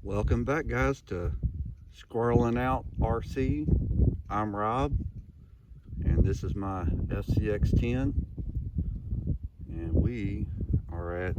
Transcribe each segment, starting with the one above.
Welcome back, guys, to Squirreling Out RC. I'm Rob, and this is my FCX10, and we are at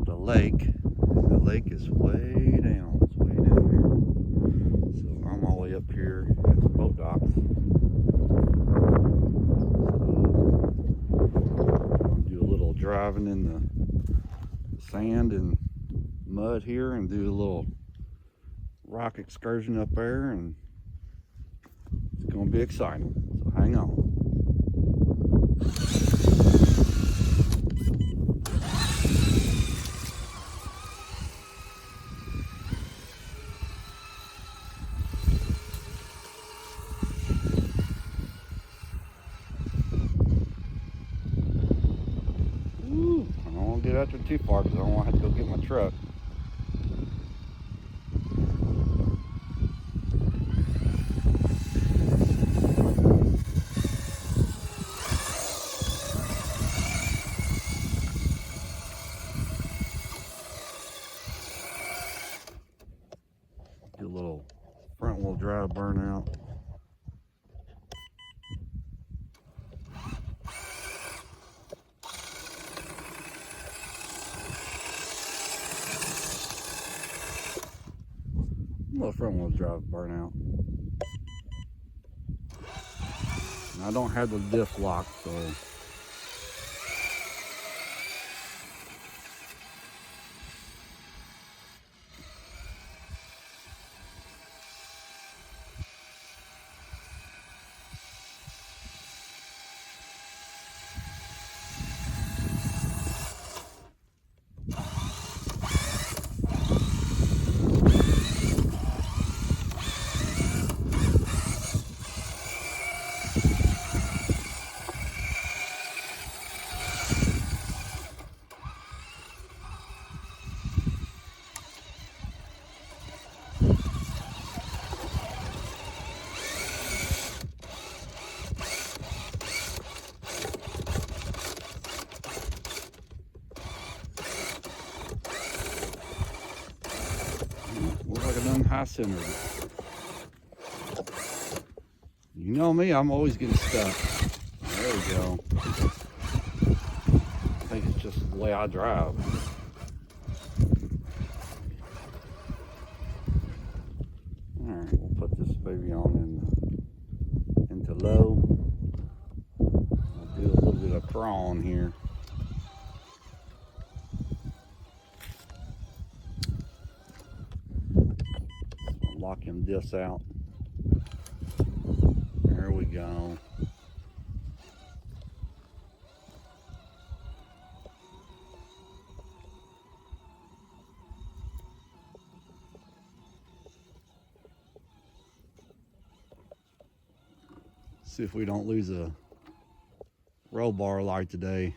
the lake. The lake is way down. It's way down here. So I'm all the way up here at the boat docks. So I'm gonna do a little driving in the sand and mud here and do a little rock excursion up there, and it's going to be exciting, so hang on. Ooh, I don't want to get out there too far because I don't want to have to go get my truck. Do a little front wheel drive burnout. A little front wheel drive burnout. And I don't have the diff lock, so looks like I done high centered. You know me, I'm always getting stuck. There we go. I think it's just the way I drive. Alright, we'll put this baby on into low. I'll do a little bit of crawling here. Lock him diffs out. There we go. See if we don't lose a roll bar light today.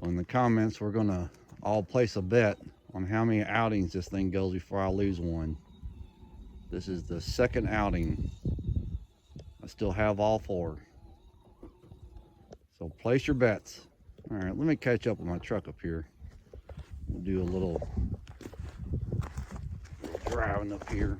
So in the comments, we're gonna all place a bet on how many outings this thing goes before I lose one. This is the second outing. I still have all four. So place your bets. All right, let me catch up with my truck up here. We'll do a little driving up here.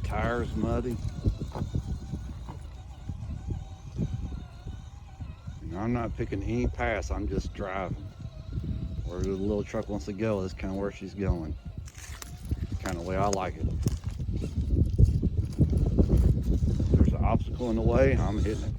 Tires muddy. And I'm not picking any pass, I'm just driving. Where the little truck wants to go is kind of where she's going. Kind of the way I like it. If there's an obstacle in the way, I'm hitting it.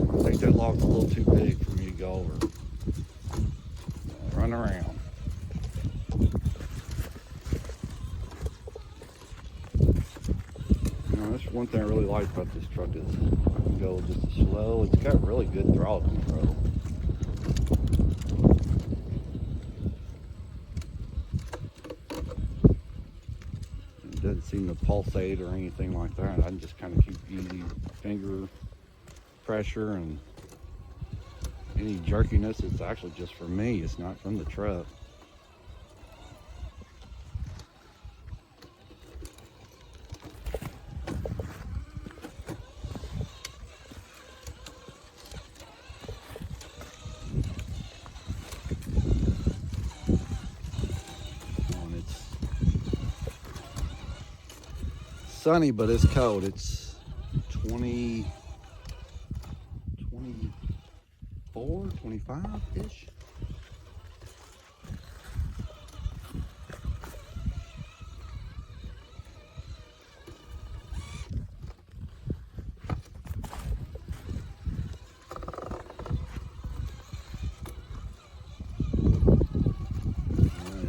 I think that log's a little too big for me to go over. Run around. That's one thing I really like about this truck is I can go just as slow. It's got really good throttle control. It doesn't seem to pulsate or anything like that. I can just kind of keep easy finger pressure, and any jerkiness, it's actually just for me. It's not from the truck. Sunny, but it's cold. It's 24, 25-ish.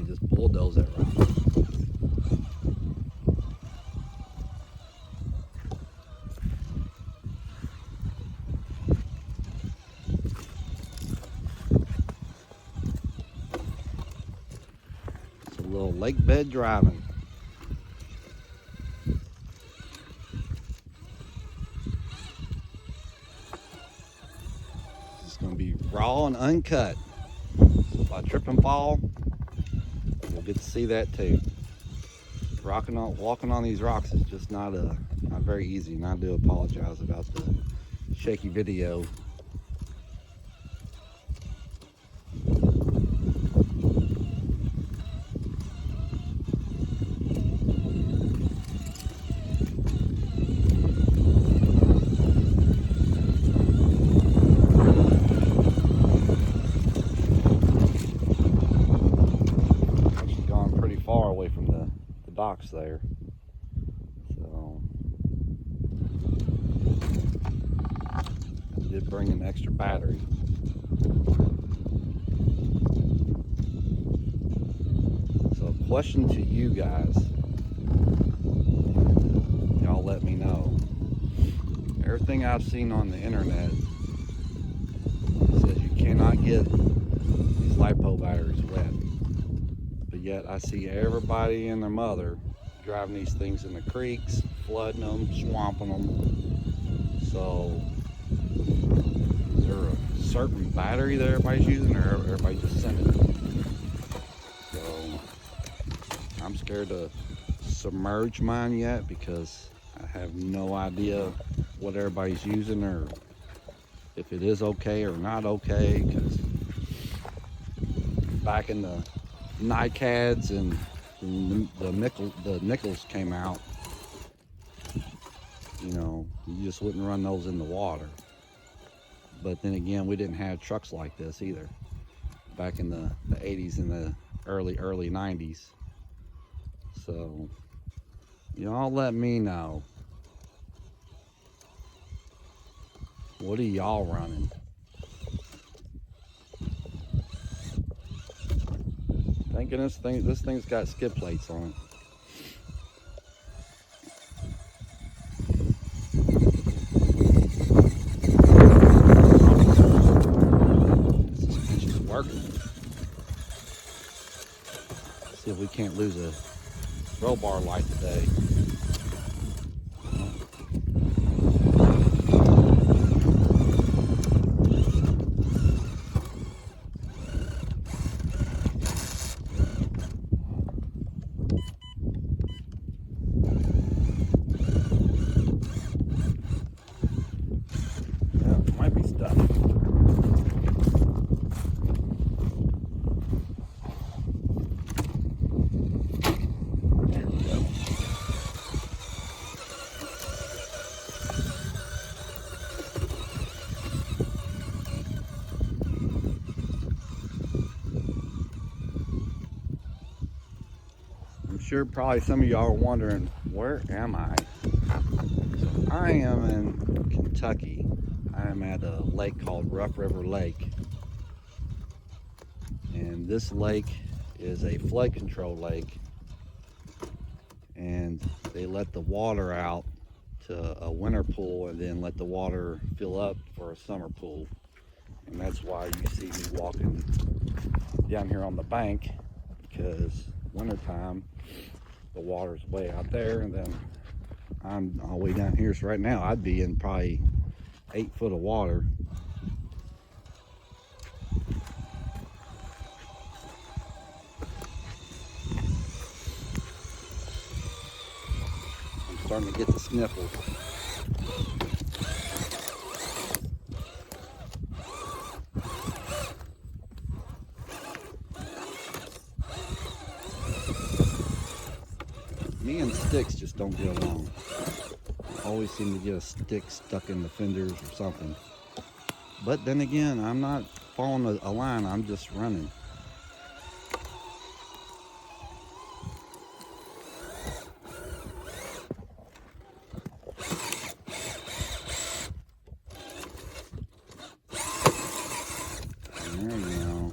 Just bulldoze that rock. Little lake bed driving. It's going to be raw and uncut. So if I trip and fall, you'll get to see that too. Walking on these rocks is just not very easy, and I do apologize about the shaky video. Far away from the docks there, so I did bring an extra battery. So a question to you guys, y'all let me know. Everything I've seen on the internet says you cannot get these LiPo batteries wet. Yet I see everybody and their mother driving these things in the creeks, flooding them, swamping them. So is there a certain battery that everybody's using, or everybody just sending it? So I'm scared to submerge mine yet because I have no idea what everybody's using, or if it is okay or not okay, because back in the NiCads and the nickels came out, you know, you just wouldn't run those in the water. But then again, we didn't have trucks like this either back in the 80s and the early 90s. So y'all let me know, what are y'all running? Thinking this thing's got skid plates on it. Suspension's working. See if we can't lose a roll bar light today. sure probably some of y'all are wondering, where am I? So I am in Kentucky. I am at a lake called Rough River Lake. And this lake is a flood control lake. And they let the water out to a winter pool and then let the water fill up for a summer pool. And that's why you see me walking down here on the bank, because wintertime the water's way out there and then I'm all the way down here. So right now I'd be in probably 8 foot of water. I'm starting to get the sniffles. Me and sticks just don't get along. I always seem to get a stick stuck in the fenders or something. But then again, I'm not following a line, I'm just running. There we go.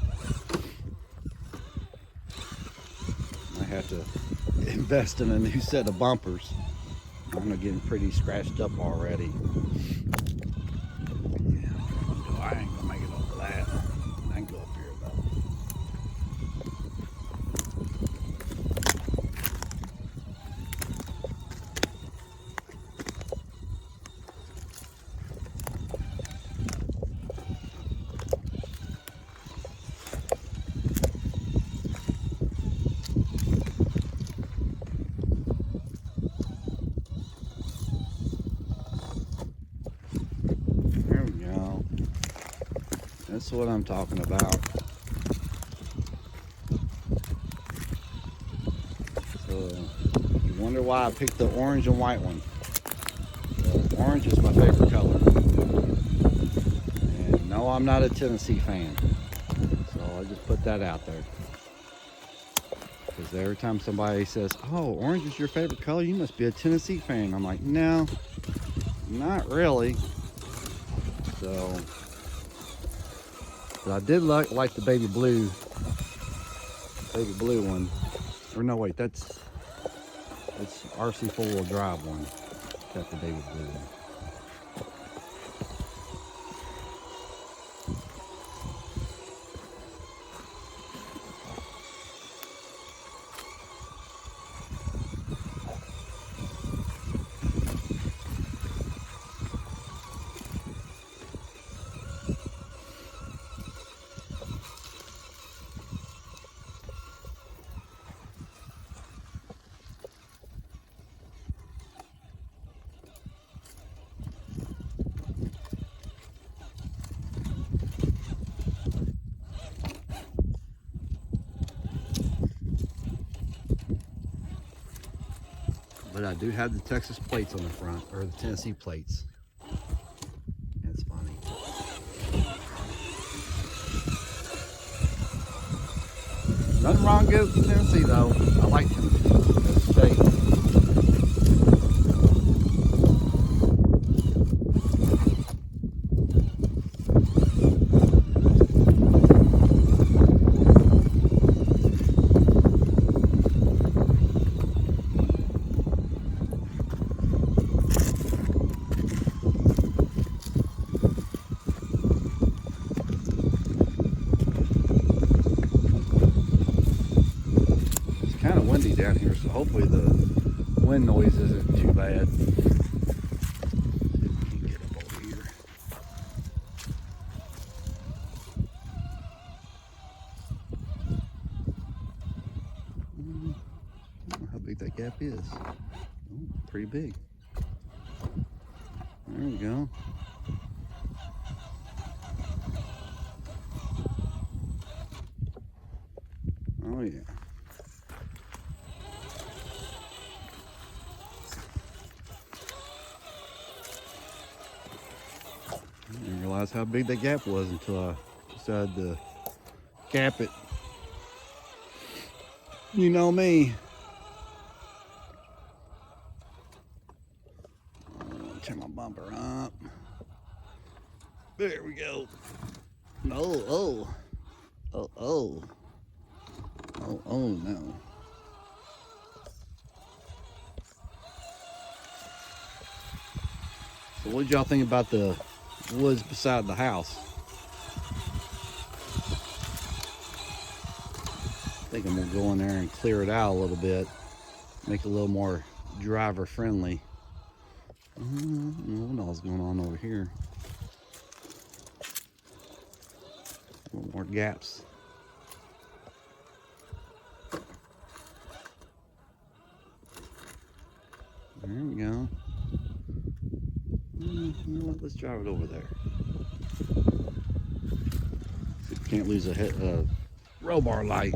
I have to invest in a new set of bumpers. I'm getting pretty scratched up already. Yeah, I ain't gonna make it over that. I can go up here though. There we go. That's what I'm talking about. So you wonder why I picked the orange and white one. Orange is my favorite color. And no, I'm not a Tennessee fan. So I'll just put that out there. Because every time somebody says, oh, orange is your favorite color, you must be a Tennessee fan. I'm like, no, not really. So, but I did like the baby blue one. Or no, wait, that's RC 4-wheel drive one. Got the baby blue one. But I do have the Texas plates on the front, or the Tennessee plates. That's funny. Nothing wrong with Tennessee though. I like Tennessee as a state. Kind of windy down here, so hopefully the wind noise isn't too bad. See if we can get up over here. I don't know how big that gap is. Oh, pretty big. There we go. Oh yeah. I didn't realize how big that gap was until I decided to cap it. You know me. Pump her up. There we go. Oh, no. So what did y'all think about the woods beside the house? I think I'm gonna go in there and clear it out a little bit, make it a little more driver friendly. What else is going on over here? A little more gaps. There we go. You know what? Let's drive it over there. See if we can't lose a roll bar light.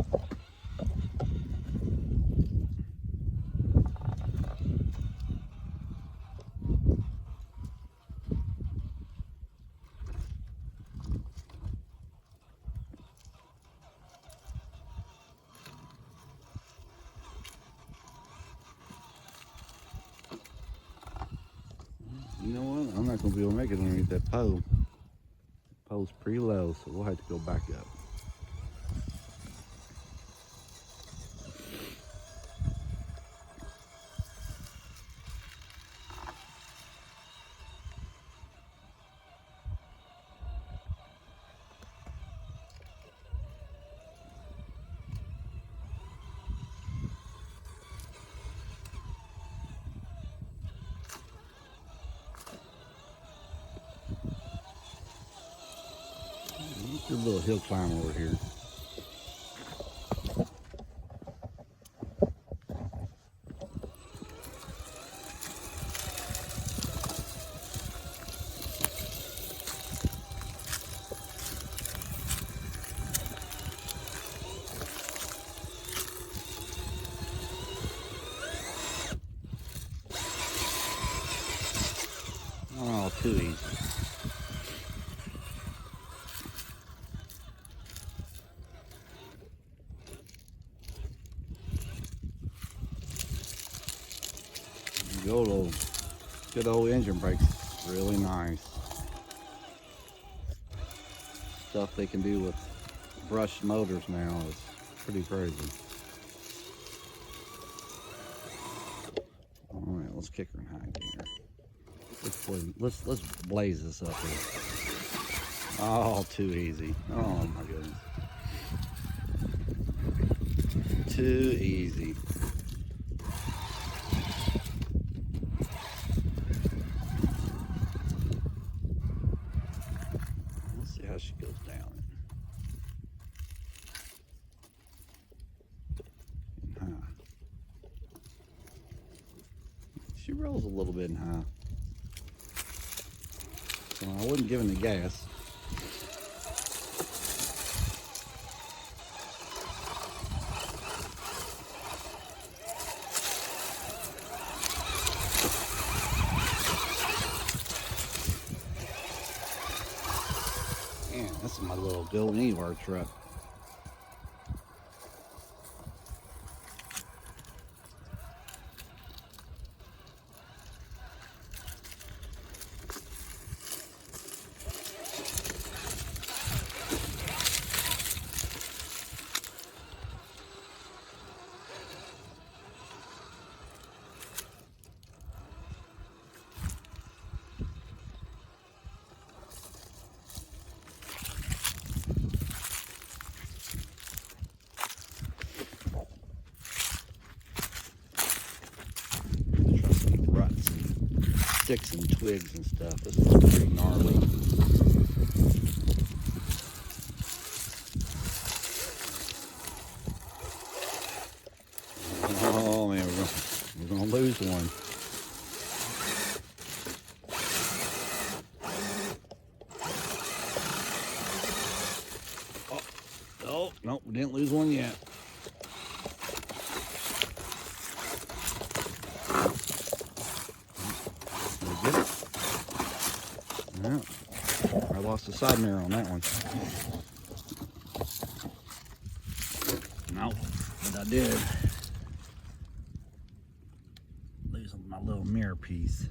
You know what? I'm not going to be able to make it underneath that pole. The pole's pretty low, so we'll have to go back up. Good little hill climb over here. Oh, too easy. Good old engine brakes, really nice. Stuff they can do with brushed motors now is pretty crazy. All right, let's kick her in high gear. Let's blaze this up here. Oh, too easy. Oh my goodness. Too easy. How she goes down. And high. She rolls a little bit in high. So I wasn't giving the gas. Man, this is my little go anywhere truck. Sticks and twigs and stuff. This is pretty gnarly. Oh man, we're gonna lose one. Oh, nope, we didn't lose one yet. Yeah, I lost the side mirror on that one. Nope, but I did lose my little mirror piece.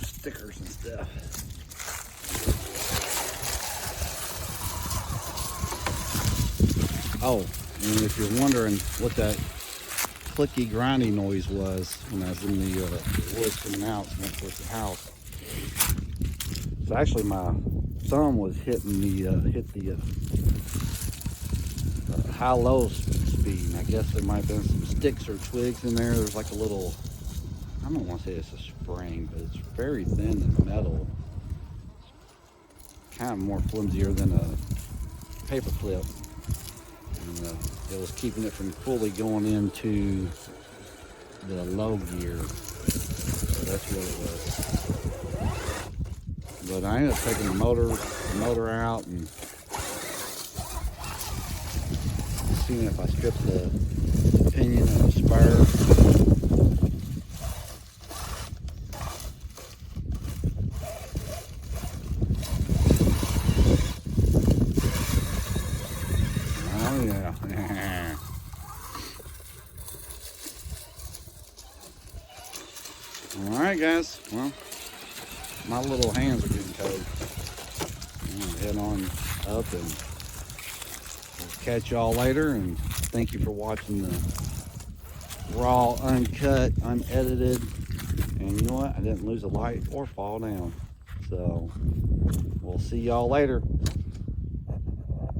Stickers and stuff. Oh, and if you're wondering what that clicky grindy noise was when I was in the woods coming out and went towards the house, so actually my thumb was hitting the high-low speed. And I guess there might have been some sticks or twigs in there. There's like a little, I don't want to say it's a spring, but it's very thin and metal. It's kind of more flimsier than a paper clip. And it was keeping it from fully going into the low gear. So that's what it was. But I ended up taking the motor out and seeing if I strip the pinion and the spur. Oh yeah. Alright guys, well, my little hands are getting cold. I'm gonna head on up and we'll catch y'all later, and thank you for watching the raw, uncut, unedited, and you know what, I didn't lose a light or fall down. So we'll see y'all later.